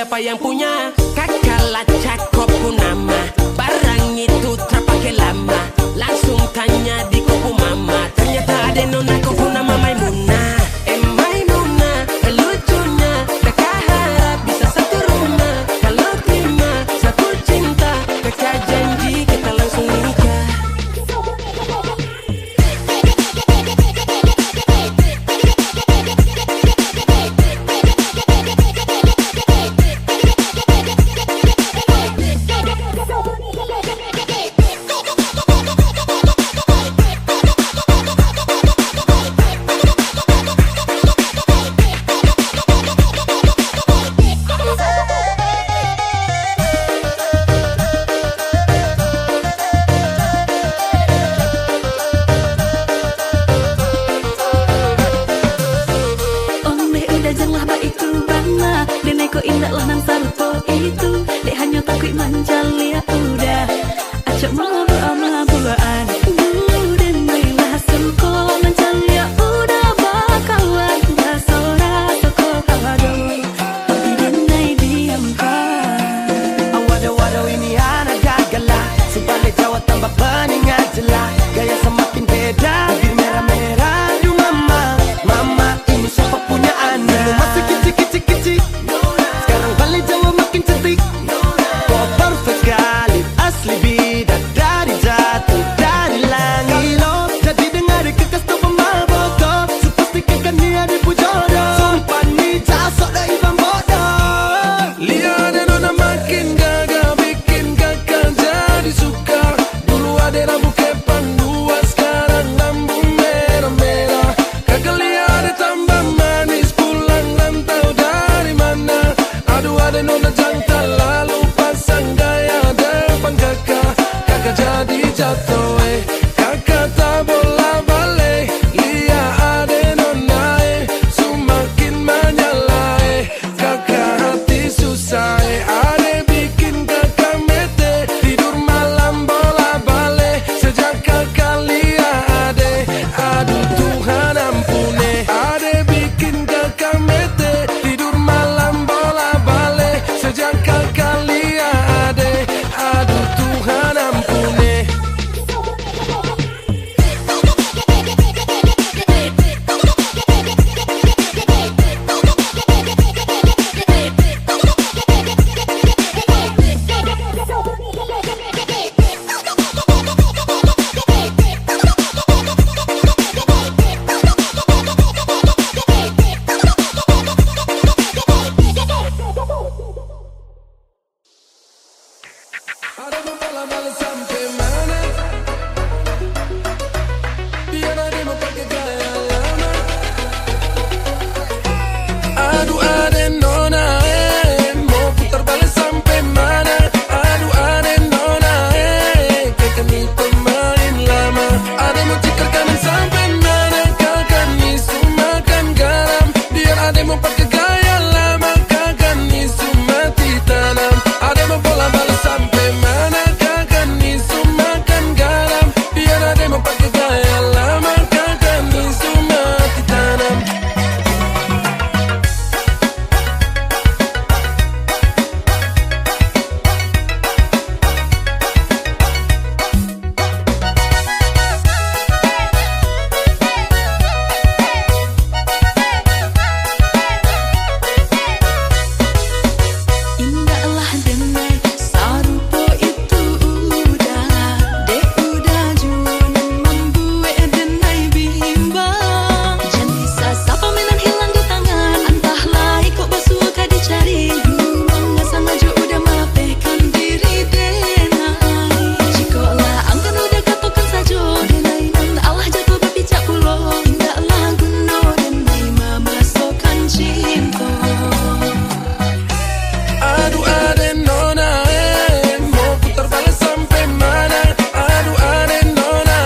siapa yang punya. Kakak lacak kopu nama, barang itu terpakai lama. Langsung tanya di kopu mama, ternyata ada nona kopu nama Maimunah. Maimunah, lucunya kakak harap bisa satu rumah. Kalau terima satu cinta, kakak janji kita langsung nikah. Indahlah nang sarupo itu, dek hanya takut manjalia udah. Acak mabuk-mabukan, dan marilah suko manjalia udah bakawan. Basora toko kawado, tapi denai diamkan. Waduh ini anak gagala, sebalik Jawa tambah peningat jelas. Gaya semakin beda, bibir merah-merah. Aduh mama, mama ini siapa punya anak? Dulu masih kicik-kicik-kicik, sekarang balik Jawa makin cantik. Kau perfect kali, asli bidadari jatuh dari langit. Kalau jadi dengar kekas tu pemabok, sepastikan ni ada jodoh. Sumpah ni jasok dah ibang bodoh. Lihat ada nona makin gagah, bikin kakak jadi suka. Dulu ada rambut kepang dua, sekarang rambut merah-merah. Kakak lihat ada tambah manis, pulang rantau dari mana. Aduh ada nona jantan, lalu pasang gaya depan kakak. Kakak jadi jatuh, kakak tak bola balik. Lihat ada nona, semakin menyala, kakak hati susah, ada bikin kakak mete. Tidur malam bola balik, sejak kakak lihat ada. Aduh Tuhan ampuni, ada bikin kakak mete. Tidur malam bola balik, sejak kakak lihat ada. Aduh Tuhan ampuni. Ada mau bola balik sampai mana? Biar ada mau pakai gaya lama. Aduh ada nona, mau putar balik sampai mana? Aduh ada nona, kakak ni pemain lama. Ada mau cikar kanan sampai mana? Kakak ni sumakan garam. Biar ada mau pakai gaya lama, kakak ni sumati tanam. Ada mau bola balik sampai mana? Kakak ni sumakan garam. Biar ada mau pakai gaya lama, kakak ni sumati tanam. Indahlah denai sarupo itu udah, dek udah jual membuat denai bimbang. Jangan bisa sapa mainan hilang di tangan, entahlah ikut basuh kah dicari. Dulu sama jo udah mapehkan diri denai. Jikalau angkan udah katakan saja denai nan Allah jatuh berpijak pulau. Indahlah guno denai memasukkan cinta. Aduh ada nona, mau putar balik sampai mana? Aduh ada nona,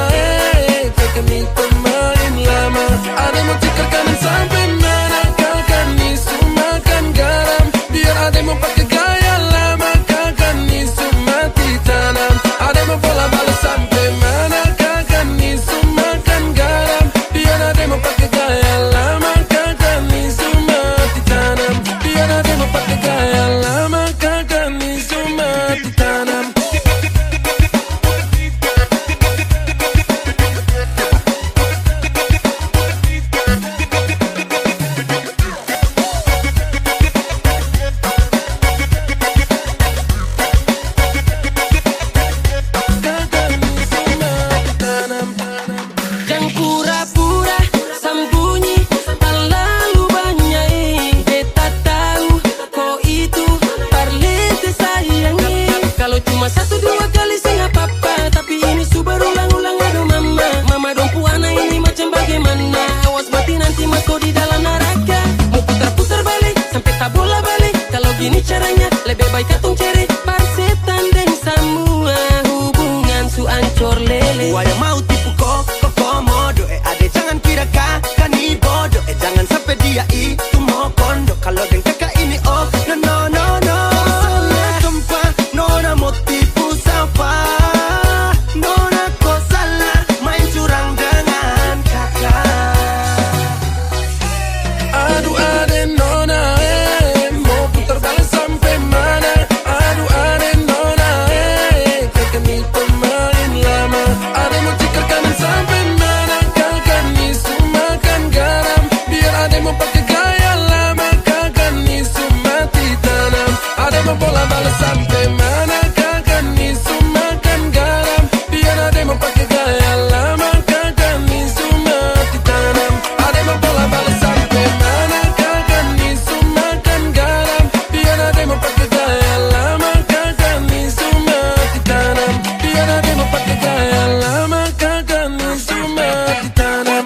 kakak ni pemain lama. Ada mau cikar kanan sampai mana? Kakak ni sumakan garam. Biar ada mau pakai gaya lama, kakak ni sumati tanam. Ada mau bola balik sampai mana? Kakak ni sumakan garam. Biar ada mau pakai gaya lama, kakak ni sumati tanam. Biar ada mau pakai gaya lama. begini caranya, lebih baik katong cere parsetan dan semua hubungan su ancor lele. Gua yang mau tipu kok komodo, ade jangan kira kani bodoh, jangan sampai dia itu mau kondo. Kalau dengan kakak ini oh no no no no. Salah tempat, nona mau tipu siapa? Nona kok salah main curang dengan kakak. Aduh ade nona mau putar balik sampai mana? Aduh ade nona kakak ni pemain lama. Ade mau tikar kanan sampai mana? Kakak ni sumakan garam. Biar ade mau pakai gaya lama. Kakak ni sumati tanam. Ade mau bola balik sampai mana? Kakak ni sumakan garam. Biar ade mau pakai gaya lama. Kakak ni sumati tanam. Ade mau bola balik sampai mana? Kakak ni sumakan garam. Biar ade mau pakai gaya lama. Kakak ni sumati tanam. Biar ade mau pakai gaya lama. Kakak ni sumati tanam.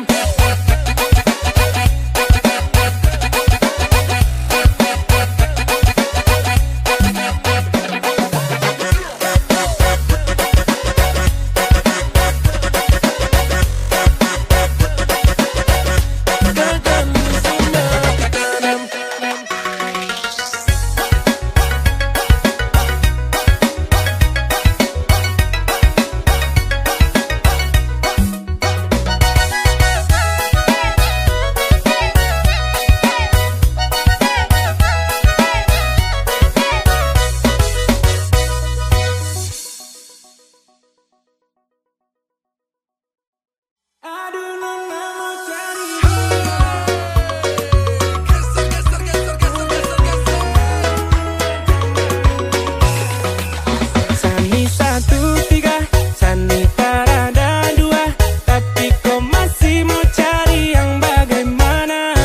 Kakak ni sumati tanam. Sani 1, 3, Sani parada 2, tapi kau masih mau cari yang bagaimana?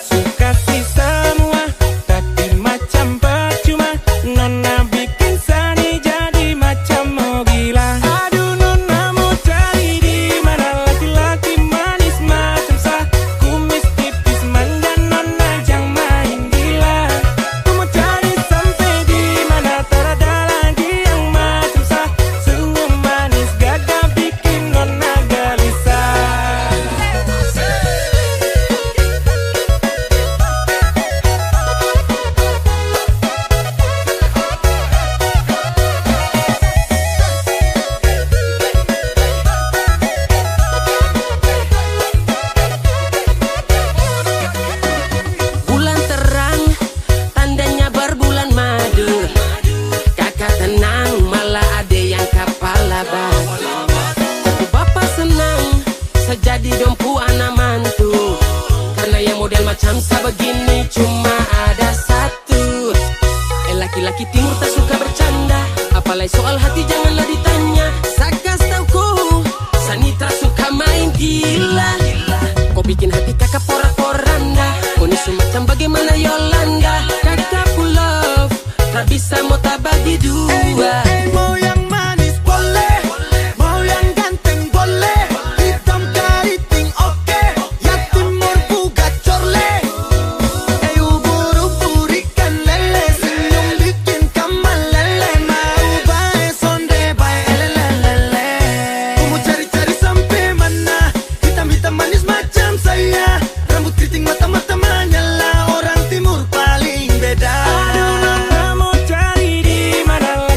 Suka sih semua, tapi macam percuma. Nona bikin Sani jadi macam mau gila. Aduh nona mau cari di mana laki-laki manis macam sah, kumis tipis manja nona jangan main gila. Ku mau cari sampai di mana tak ada lagi yang macam sah, senyum manis gagah bikin nona gelisah. Bulan terang, tandanya berbulan madu. Kakak tenang, malah ada yang kepala batu. Tapi bapak senang, sejadi dompu anak mantu. Karena yang model macam saya begini cuma ada satu. Laki-laki timur tak suka bercanda, apalagi soal hati janganlah ditanya. Sakas tauku, Sani tak suka main gila. Kau bikin hati kakak porak-poranda. Kau ni semacam bagaimana Yolanda. Kakak pull love, tak bisa mau tak bagi dua. Mau yang manis boleh, mau yang ganteng boleh, hitam keriting oke, ya timur buga corle. Ubur-ubur ikan lele, senyum bikin kamal lele, mau bae sonde bae lele. Ku mau cari-cari sampai mana, hitam-hitam manis macam saya, rambut keriting mata-mata menyala, orang timur paling beda. Aduh nona mau cari di mana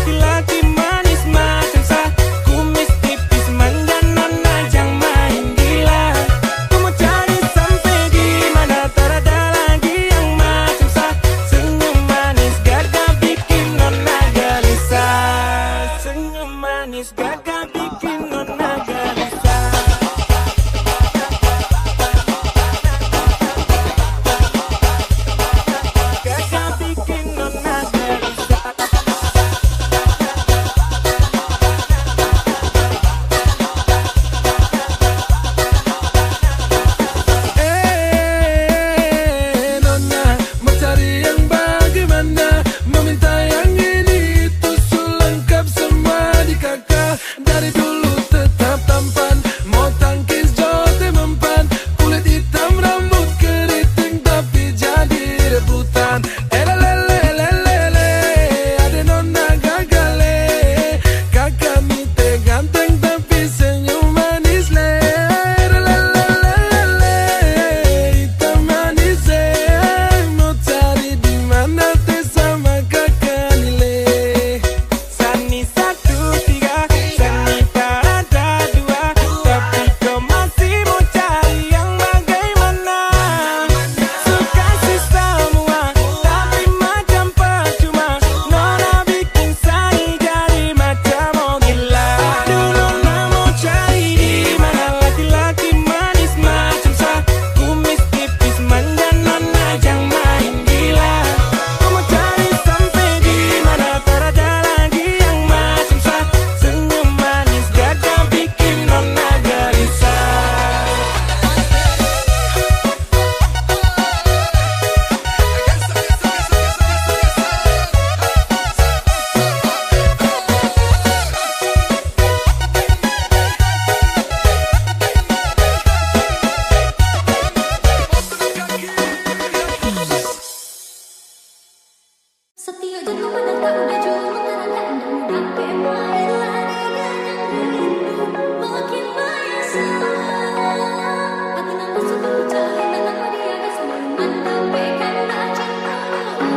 Setiap jantung mendetak udah jauh menterangkan dan tapi marilah diganyang rindu makin biasa. Hati nampak sudah cahaya dan nama dia gak selalu mendapai karena cinta udah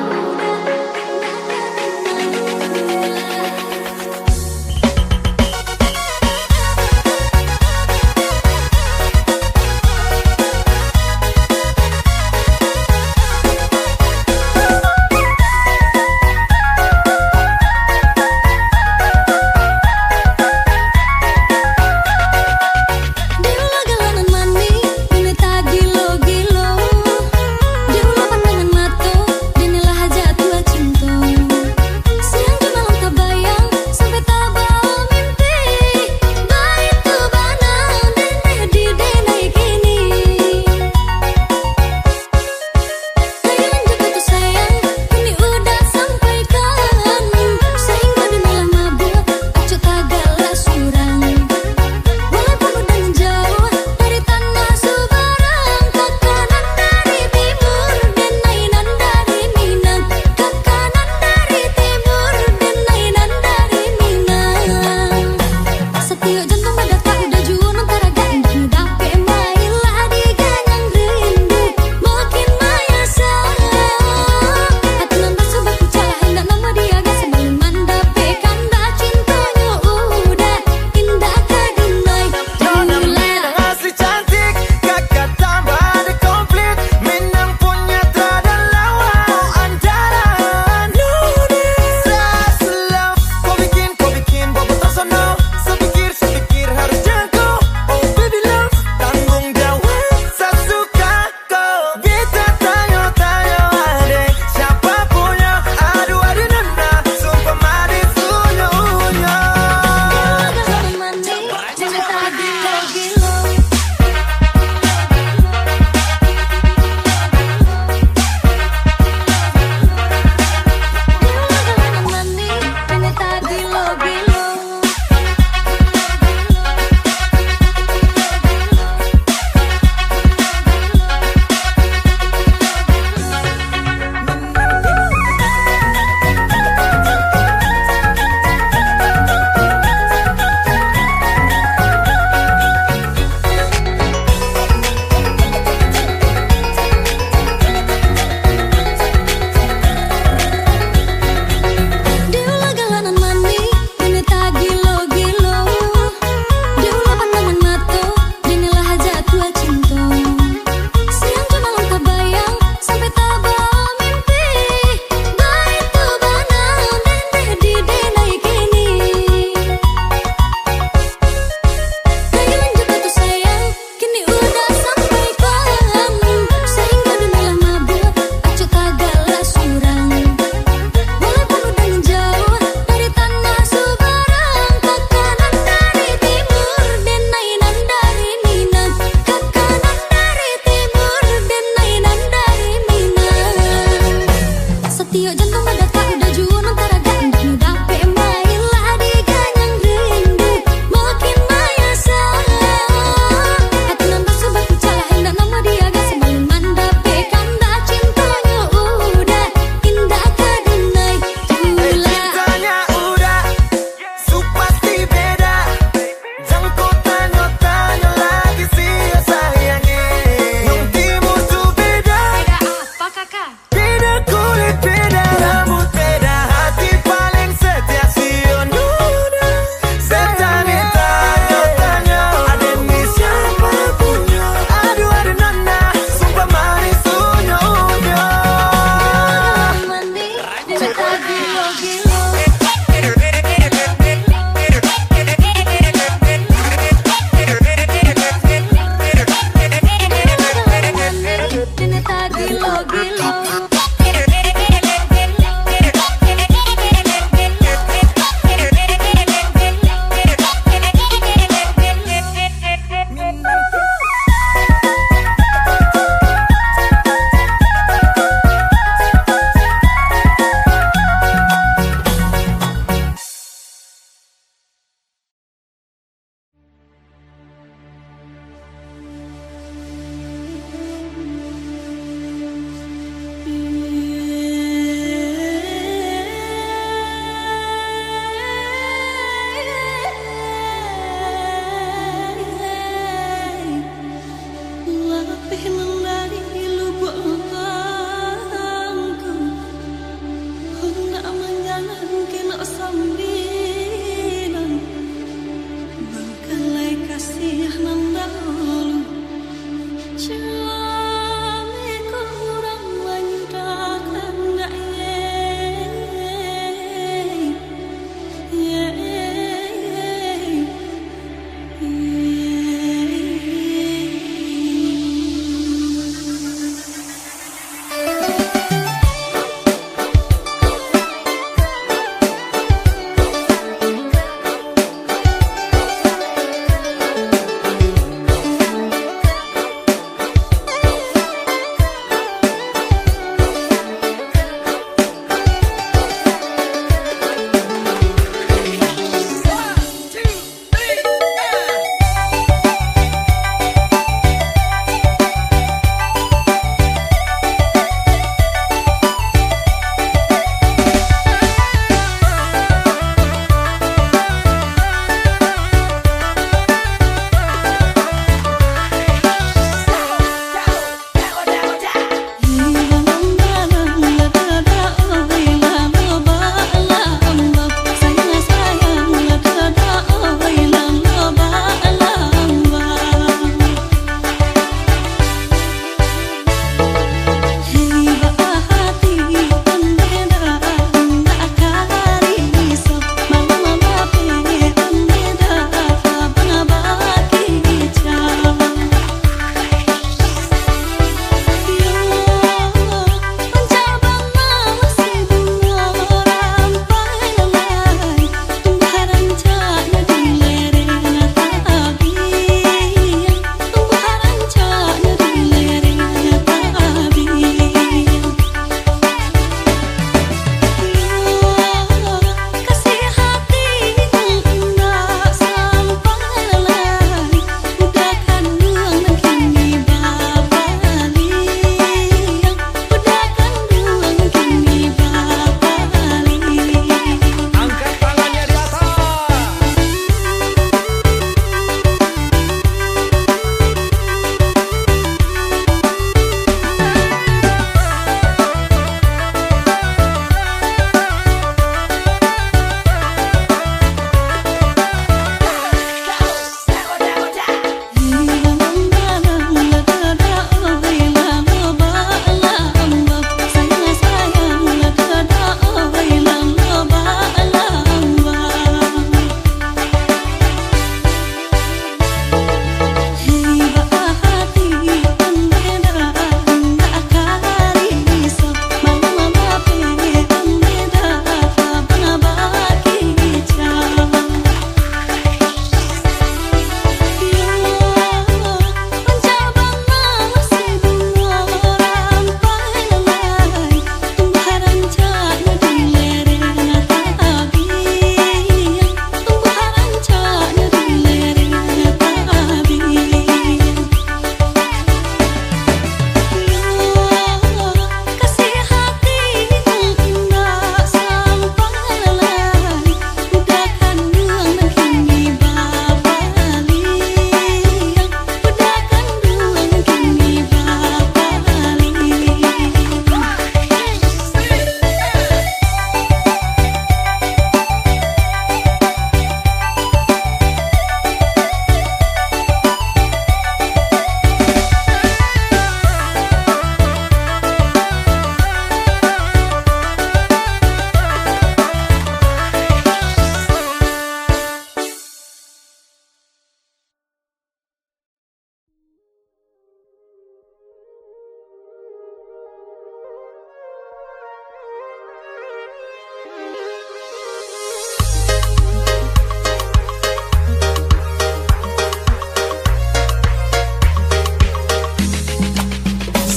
beda kulit, beda rambut, beda hati.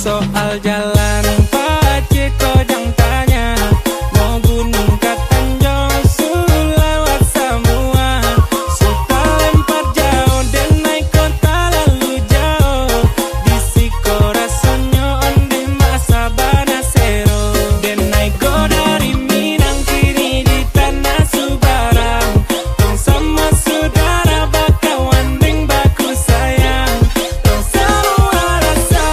soal jalan Pak Ciko jangan tanya. Mau gunung ke Tanjung lewat semua, suka lempar jauh dan naik kota lalu jauh. Di siko rasanya onde masa banasero, dan naik go dari Minang kini di tanah Subarang. Tong sama saudara bakawan ding baku sayang, tong semua rasa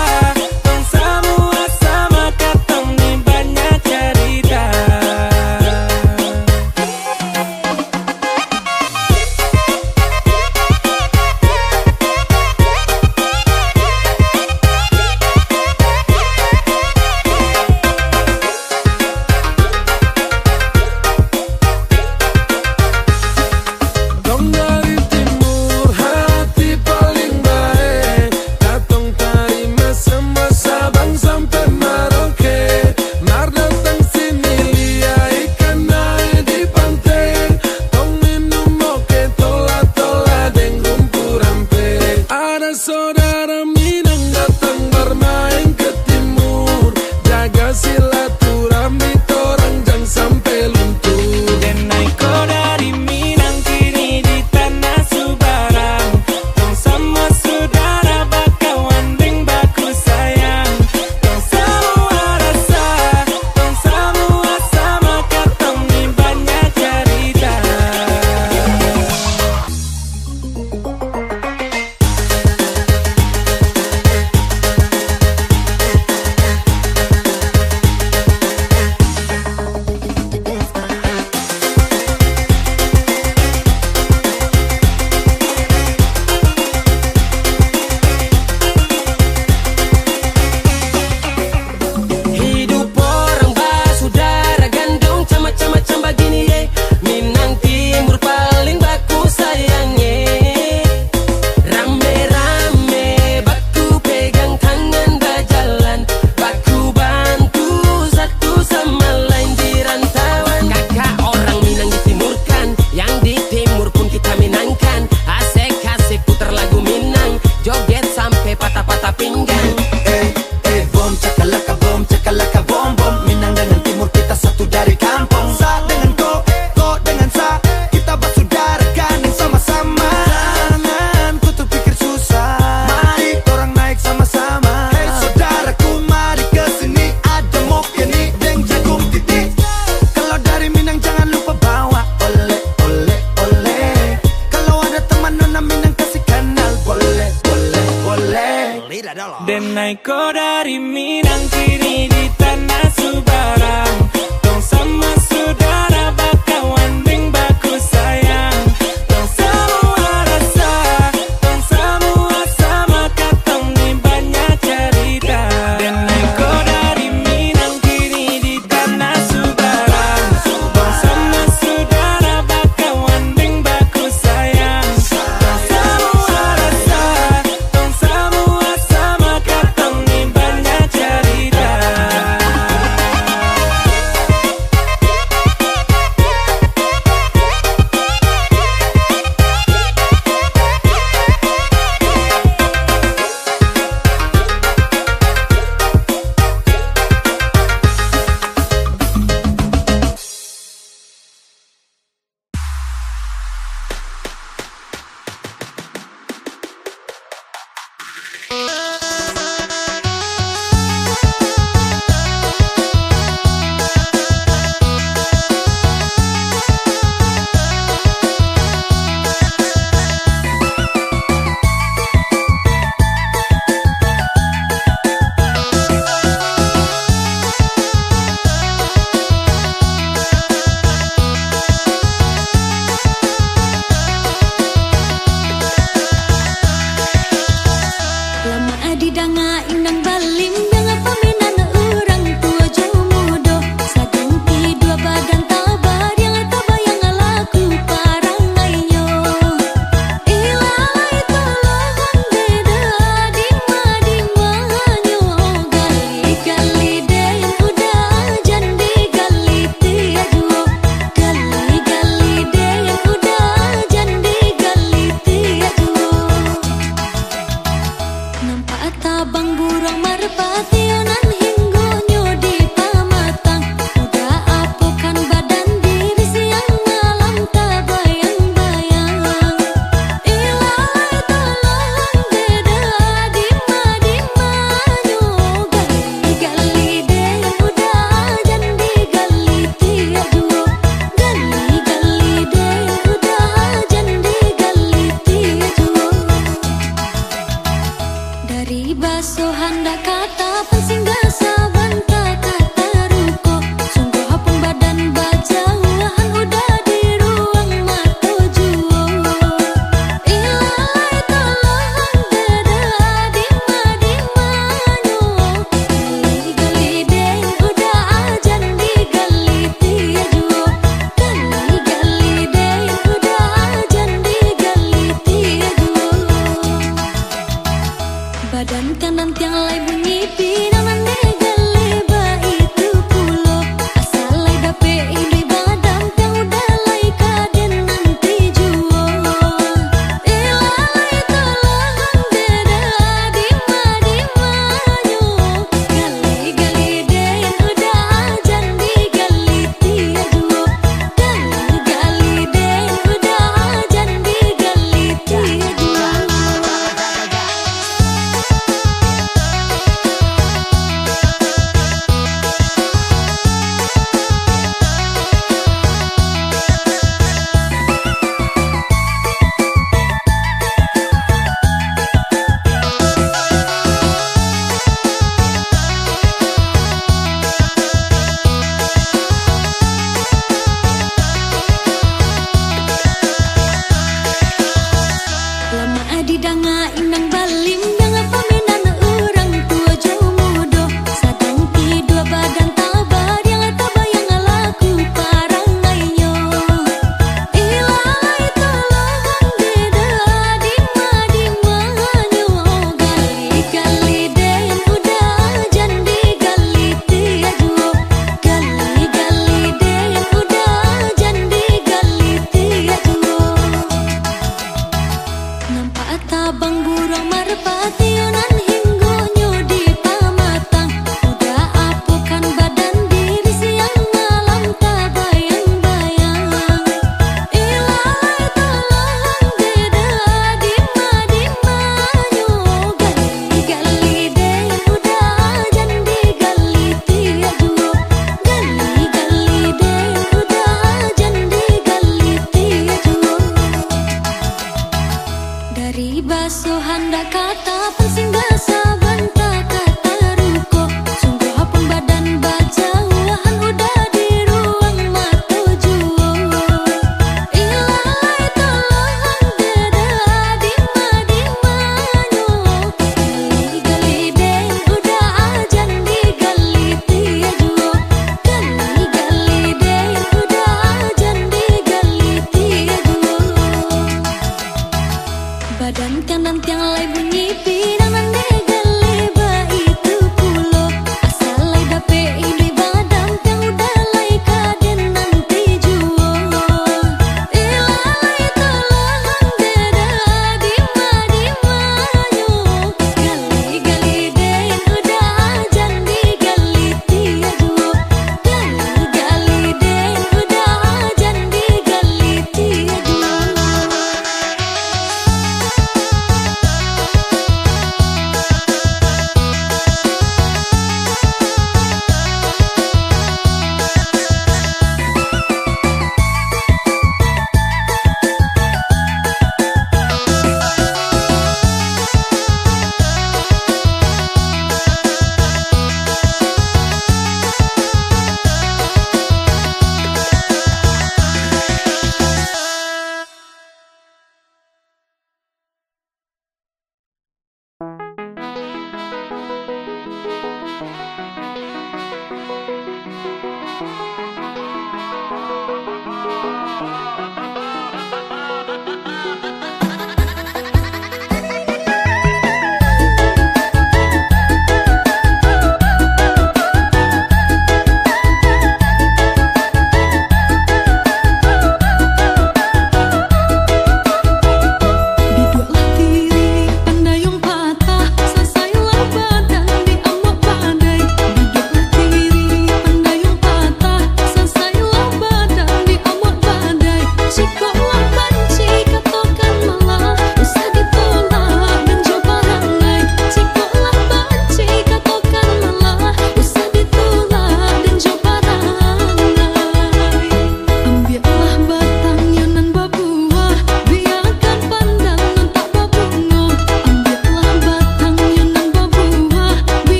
Naiko dari Minang kini di tanah Subarang. Tong sama saudara bakawan bing baku sayang. Tong semua rasa, tong semua sama katong ni banyak cerita. Dan naiko dari Minang kini di tanah Subarang. Tong sama saudara bakawan bing baku sayang. Tong semua rasa, tong semua sama katong ni banyak cerita.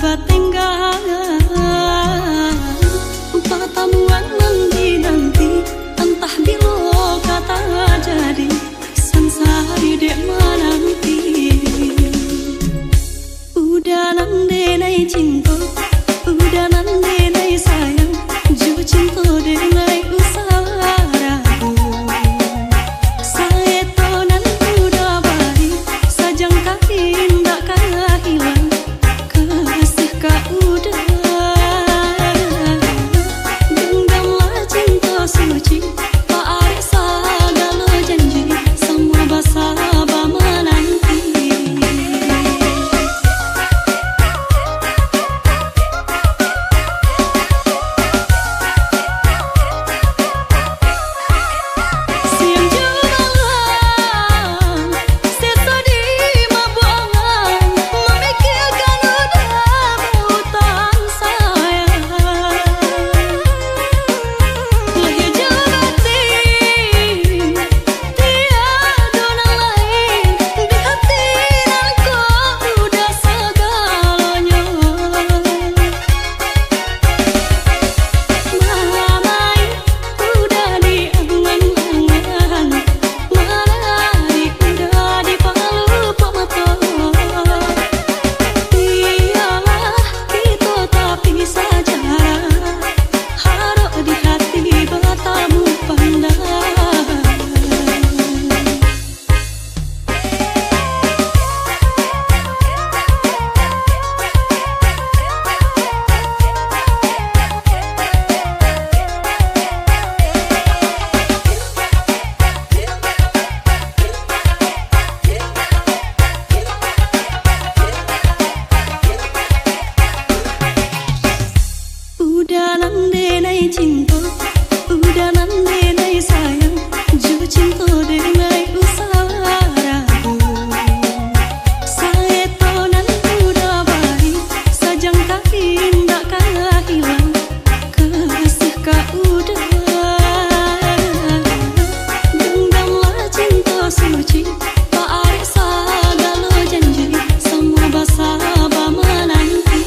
batenggah pertemuan nanti entah bila kata jadi sansari dek menanti udah nande nai cinta udah nande nai sayang ju cinta dek nai usara saya tonan udah bari sajang kain tak kalah hilang kasih kau udah genggamlah cinta suci tak ada segala janji semua basah menanti siang jumalan seto di mabuangan memikirkan udah utang sayang lahir jabati tiada orang lain di hati dan kau udah segalanya Mamai udah di angan-angan Malari udah di palupa mata Iyalah kita tapi saja Harap di hati bertamu pandang udah nande nai cinta udah nande nai sayang ju cinta dek nai usara saya tonan udah bari sajang kain tak kalah hilang kasih kau udah genggamlah cinta suci tak ada segala janji semua basah menanti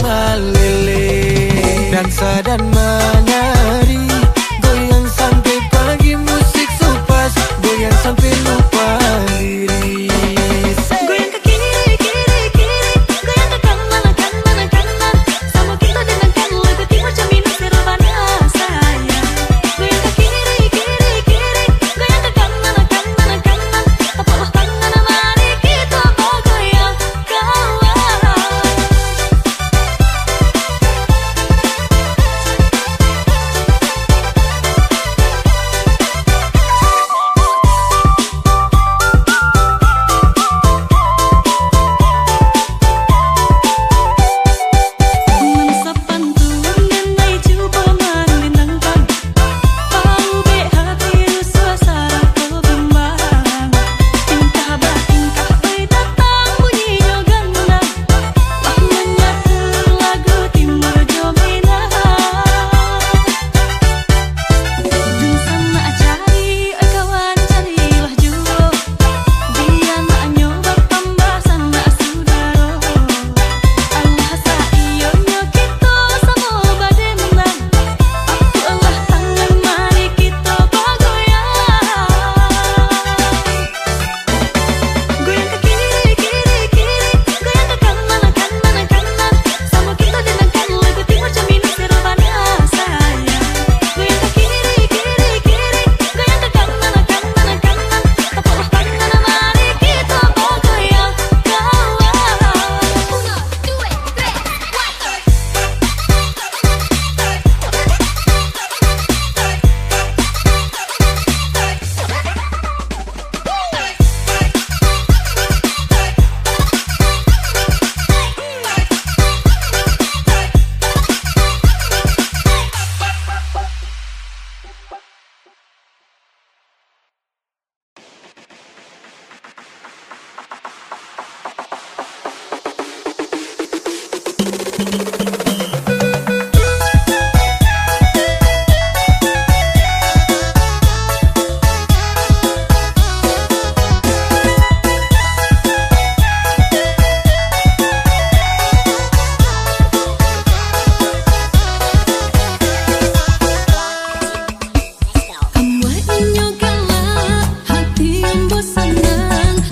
ukulele. Dansa dan menari, goyang sampai pagi, musik supas, goyang sampai lupa diri. Goyang ke kiri, kiri, kiri, goyang ke kanan, kanan, kanan. Sama kita dengarkan lagu timur cerminan serbana sayang. Goyang ke kiri, kiri, kiri, goyang ke kanan, kanan, kanan. Tepuklah tangan, mari kita bergoyang kawan.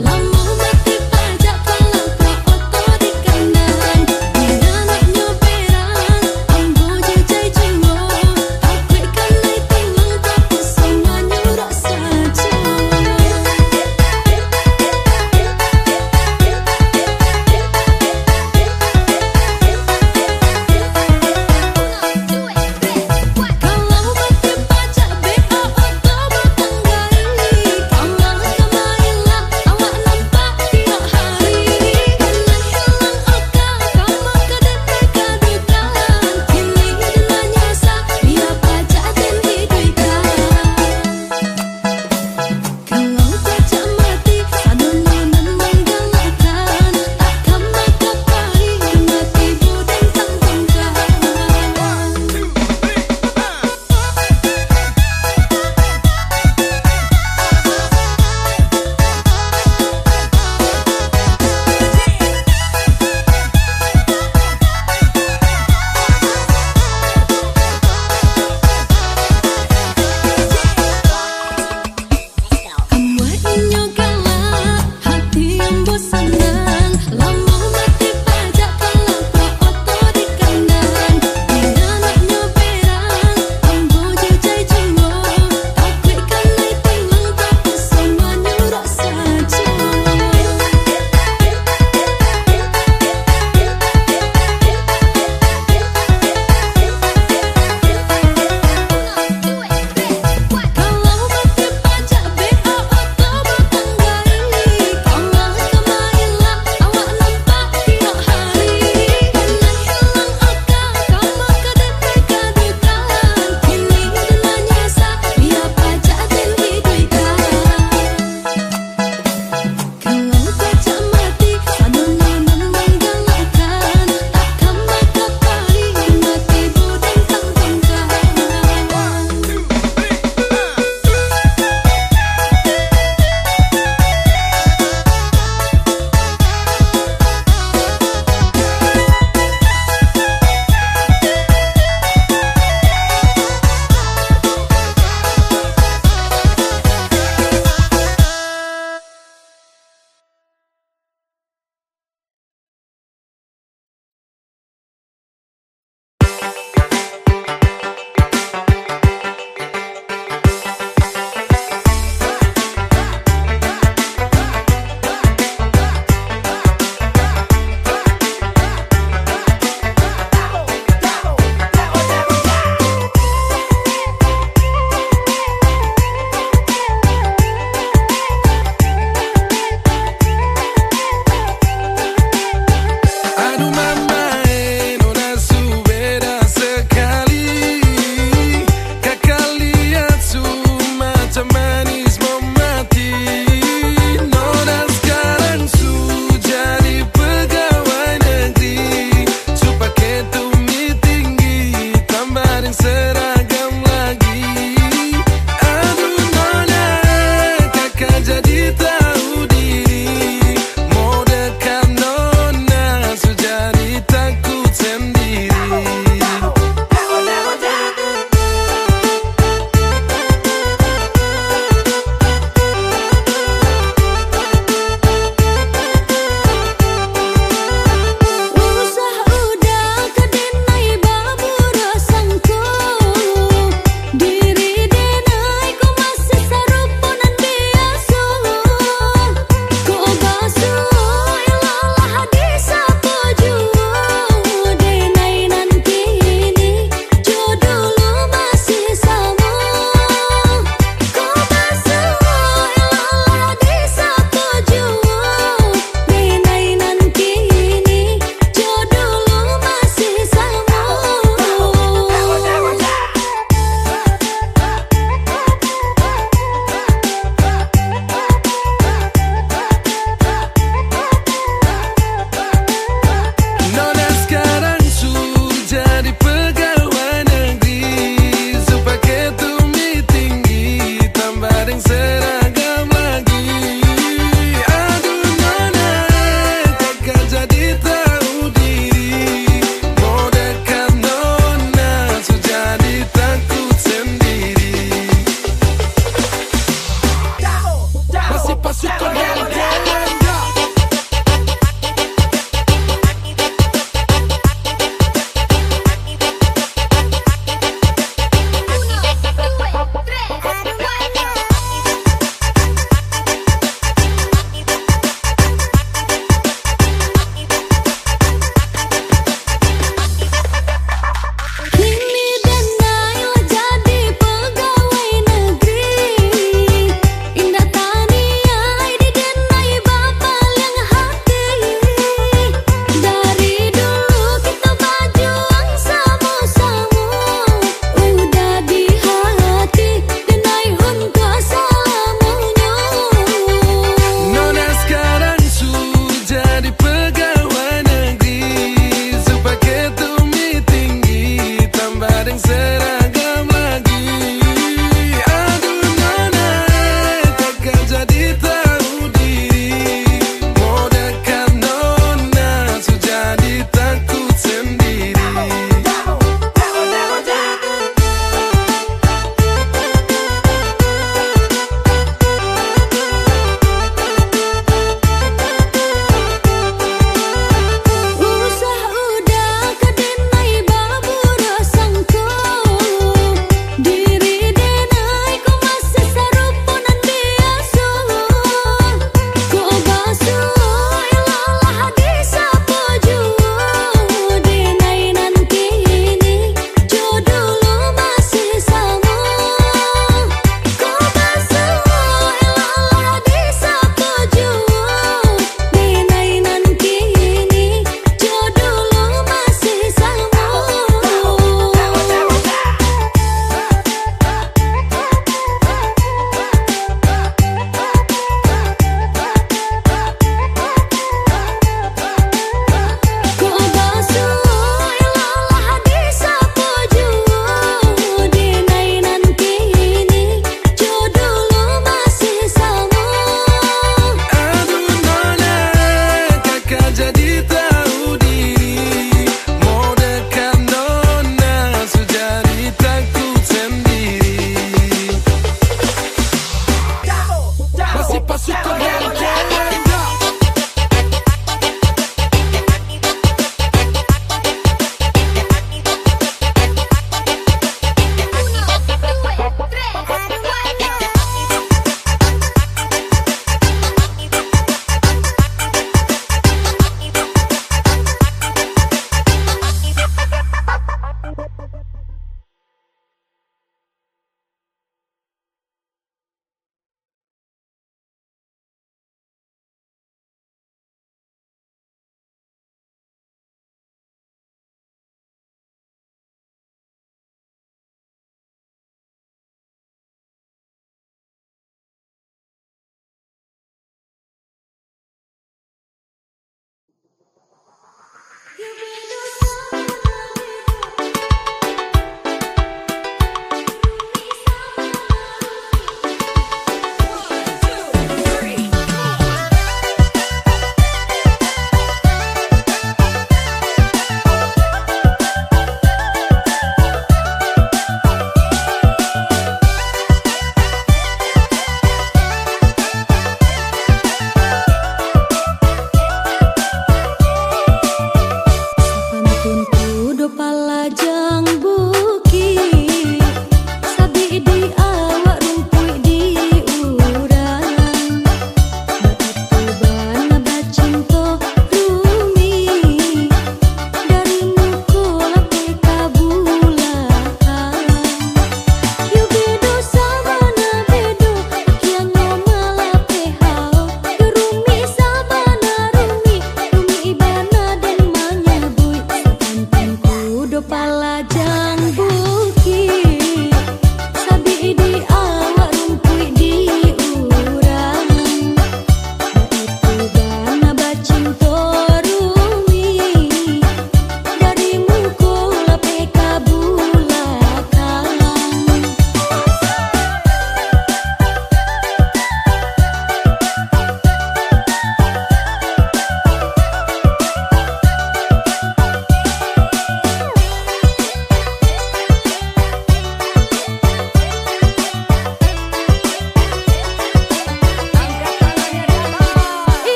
Lamu mati pajak pelang pro oto di kandang.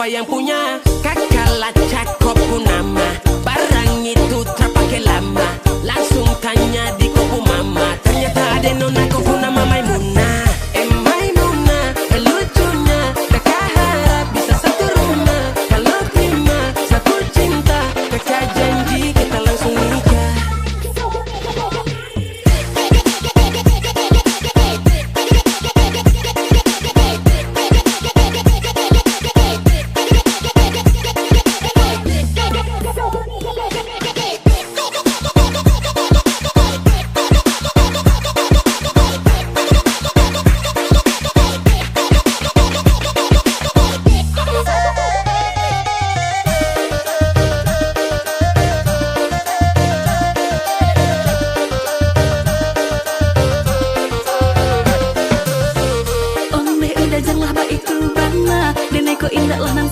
siapa yang punya. Kakak cakep pun nama, barang itu terpakai lama. Langsung tanya di kopu mama, ternyata ada nona kopu nama Maimunah. Maimunah, lucunya kakak harap bisa satu rumah. Kalau terima satu cinta, kakak janji kita langsung nikah. Onde udah janganlah baik tu bana, denai ko indah lah nang